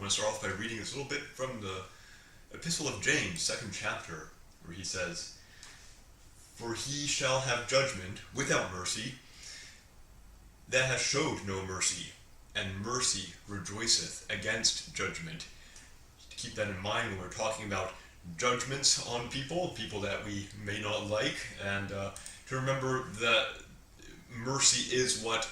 want to start off by reading this little bit from the Epistle of James, 2nd chapter, where he says, "For he shall have judgment without mercy, that hath showed no mercy, and mercy rejoiceth against judgment." To keep that in mind when we're talking about judgments on people that we may not like, and to remember that mercy is what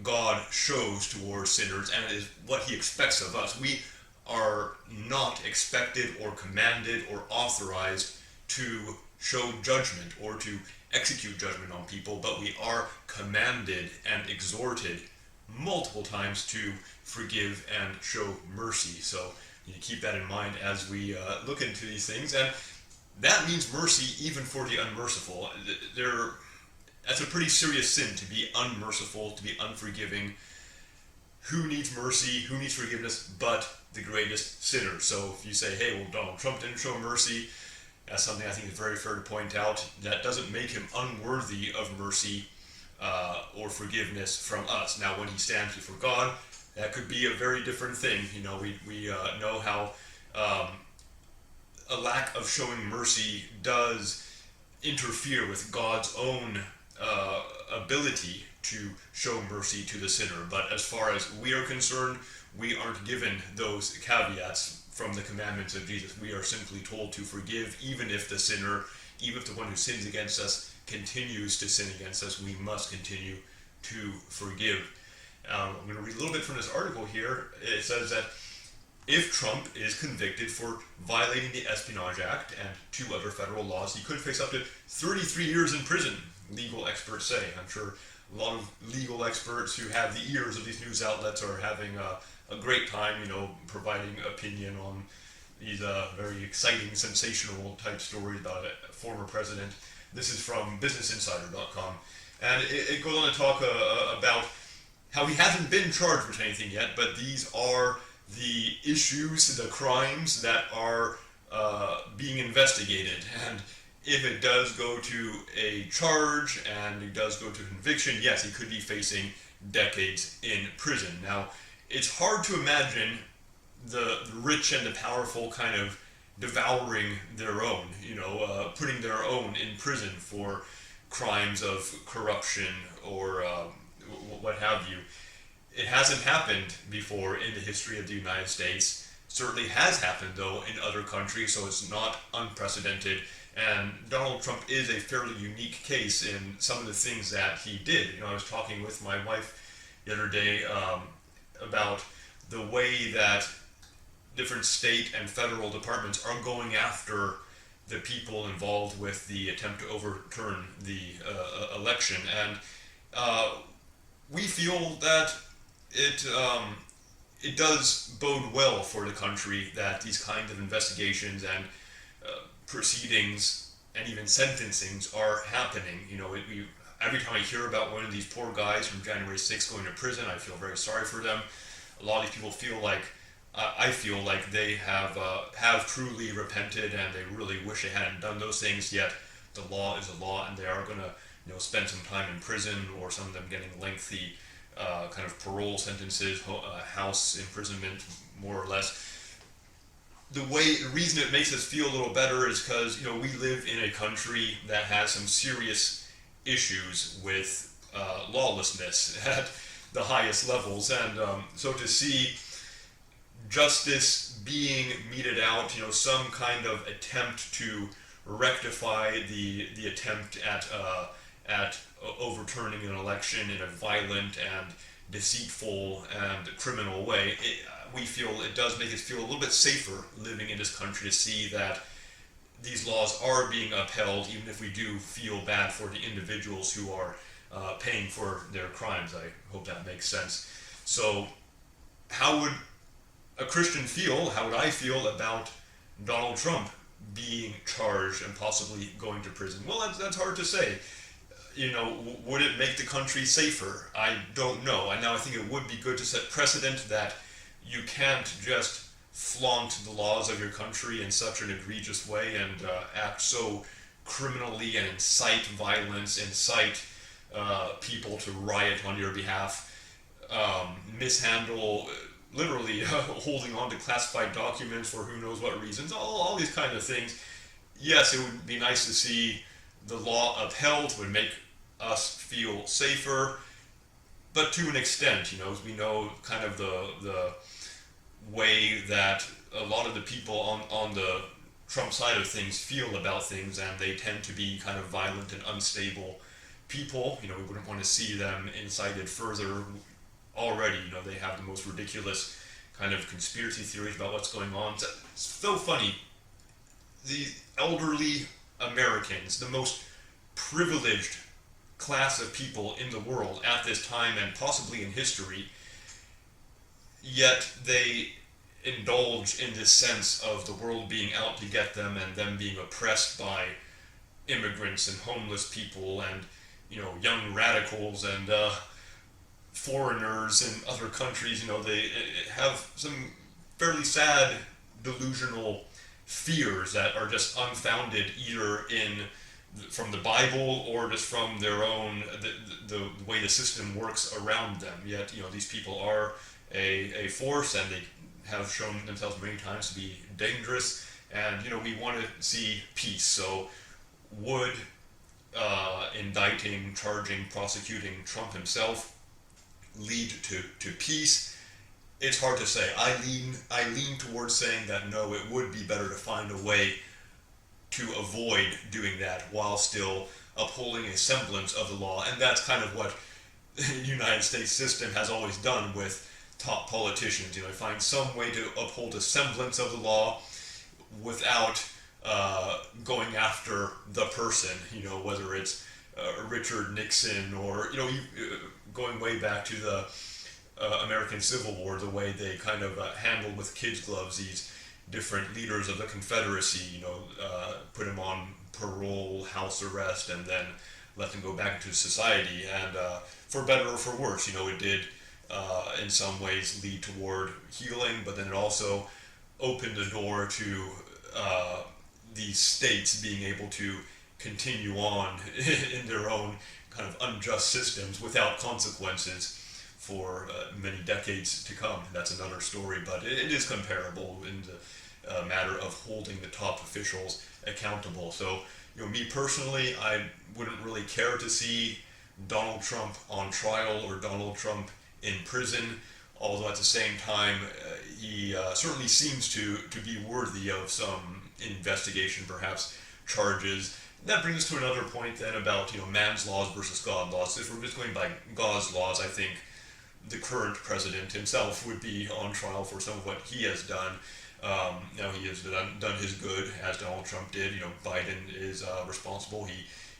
God shows towards sinners, and it is what he expects of us. We are not expected or commanded or authorized to show judgment or to execute judgment on people, but we are commanded and exhorted multiple times to forgive and show mercy. So you keep that in mind as we look into these things, and that means mercy even for the unmerciful. That's a pretty serious sin, to be unmerciful, to be unforgiving. Who needs mercy? Who needs forgiveness but the greatest sinner? So if you say, hey, well, Donald Trump didn't show mercy, that's something I think is very fair to point out. That doesn't make him unworthy of mercy or forgiveness from us. Now, when he stands before God, that could be a very different thing. You know, we know how a lack of showing mercy does interfere with God's own ability to show mercy to the sinner. But as far as we are concerned, we aren't given those caveats from the commandments of Jesus. We are simply told to forgive, even if the sinner, even if the one who sins against us continues to sin against us, we must continue to forgive. I'm going to read a little bit from this article here. It says that if Trump is convicted for violating the Espionage Act and 2 other federal laws, he could face up to 33 years in prison, legal experts say. I'm sure a lot of legal experts who have the ears of these news outlets are having a great time, providing opinion on these very exciting, sensational type stories about a former president. This is from BusinessInsider.com. And it goes on to talk about how he hasn't been charged with anything yet, but these are the issues, the crimes that are being investigated. And if it does go to a charge and it does go to conviction, yes, he could be facing decades in prison. Now, it's hard to imagine the rich and the powerful kind of devouring their own, putting their own in prison for crimes of corruption or what have you. It hasn't happened before in the history of the United States. Certainly has happened, though, in other countries, so it's not unprecedented. And Donald Trump is a fairly unique case in some of the things that he did. I was talking with my wife the other day about the way that different state and federal departments are going after the people involved with the attempt to overturn the election. And we feel that it does bode well for the country that these kinds of investigations and proceedings and even sentencings are happening. Every time I hear about one of these poor guys from January 6th going to prison, I feel very sorry for them. A lot of these people feel like, I feel like they have truly repented and they really wish they hadn't done those things, yet the law is a law and they are going to spend some time in prison, or some of them getting lengthy kind of parole sentences, house imprisonment, more or less. The reason it makes us feel a little better is because we live in a country that has some serious issues with lawlessness at the highest levels, and so to see justice being meted out, some kind of attempt to rectify the attempt at overturning an election in a violent and deceitful and criminal way, we feel it does make us feel a little bit safer living in this country, to see that these laws are being upheld, even if we do feel bad for the individuals who are paying for their crimes. I hope that makes sense. So how would a Christian feel, how would I feel about Donald Trump being charged and possibly going to prison? Well, that's hard to say. Would it make the country safer? I don't know. And now I think it would be good to set precedent that you can't just flaunt the laws of your country in such an egregious way and act so criminally and incite violence, incite people to riot on your behalf, mishandle literally holding on to classified documents for who knows what reasons, all these kind of things. Yes, it would be nice to see the law upheld, would make us feel safer, but to an extent, as we know, kind of the way that a lot of the people on the Trump side of things feel about things, and they tend to be kind of violent and unstable people. We wouldn't want to see them incited further. Already, they have the most ridiculous kind of conspiracy theories about what's going on. It's so funny. The elderly Americans, the most privileged class of people in the world at this time and possibly in history, yet they indulge in this sense of the world being out to get them and them being oppressed by immigrants and homeless people and young radicals and foreigners in other countries. They have some fairly sad delusional fears that are just unfounded, either from the Bible or just from their own the way the system works around them. Yet these people are a force, and they have shown themselves many times to be dangerous. And we want to see peace. So would indicting, charging, prosecuting Trump himself lead to peace? It's hard to say. I lean towards saying that no, it would be better to find a way to avoid doing that while still upholding a semblance of the law. And that's kind of what the United States system has always done with top politicians. Find some way to uphold a semblance of the law without going after the person, whether it's Richard Nixon or, going way back to the American Civil War, the way they kind of handled with kids' gloves these different leaders of the Confederacy, put them on parole, house arrest, and then let them go back into society. And for better or for worse, it did in some ways lead toward healing, but then it also opened the door to these states being able to continue on in their own kind of unjust systems without consequences for many decades to come. That's another story, but it is comparable in the matter of holding the top officials accountable. So, me personally, I wouldn't really care to see Donald Trump on trial or Donald Trump in prison, although at the same time, he certainly seems to be worthy of some investigation, perhaps charges. That brings us to another point then about man's laws versus God laws. If we're just going by God's laws, I think the current president himself would be on trial for some of what he has done. Now he has done his good, as Donald Trump did. Biden is responsible.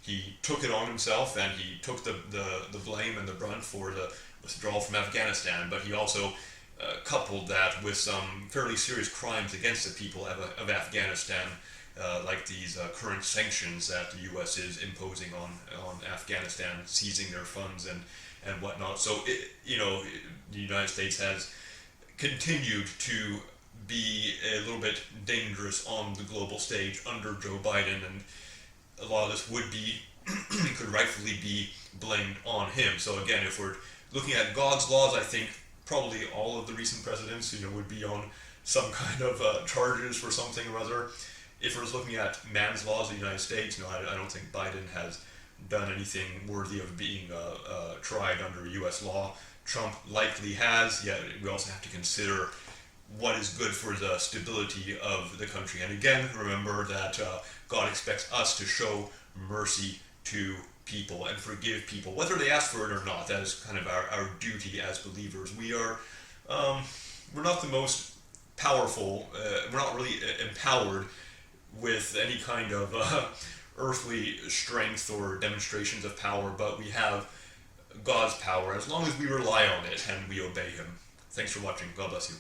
He took it on himself, and he took the blame and the brunt for the withdrawal from Afghanistan. But he also coupled that with some fairly serious crimes against the people of Afghanistan, like these current sanctions that the U.S. is imposing on Afghanistan, seizing their funds and whatnot. So the United States has continued to be a little bit dangerous on the global stage under Joe Biden, and a lot of this could rightfully be blamed on him. So again, if we're looking at God's laws, I think probably all of the recent presidents, would be on some kind of charges for something or other. If we're just looking at man's laws in the United States, I don't think Biden has done anything worthy of being tried under U.S. law. Trump likely has, yet we also have to consider what is good for the stability of the country. And again, remember that God expects us to show mercy to people and forgive people, whether they ask for it or not. That is kind of our duty as believers. We're not the most powerful, we're not really empowered with any kind of earthly strength or demonstrations of power, but we have God's power as long as we rely on it and we obey Him. Thanks for watching. God bless you.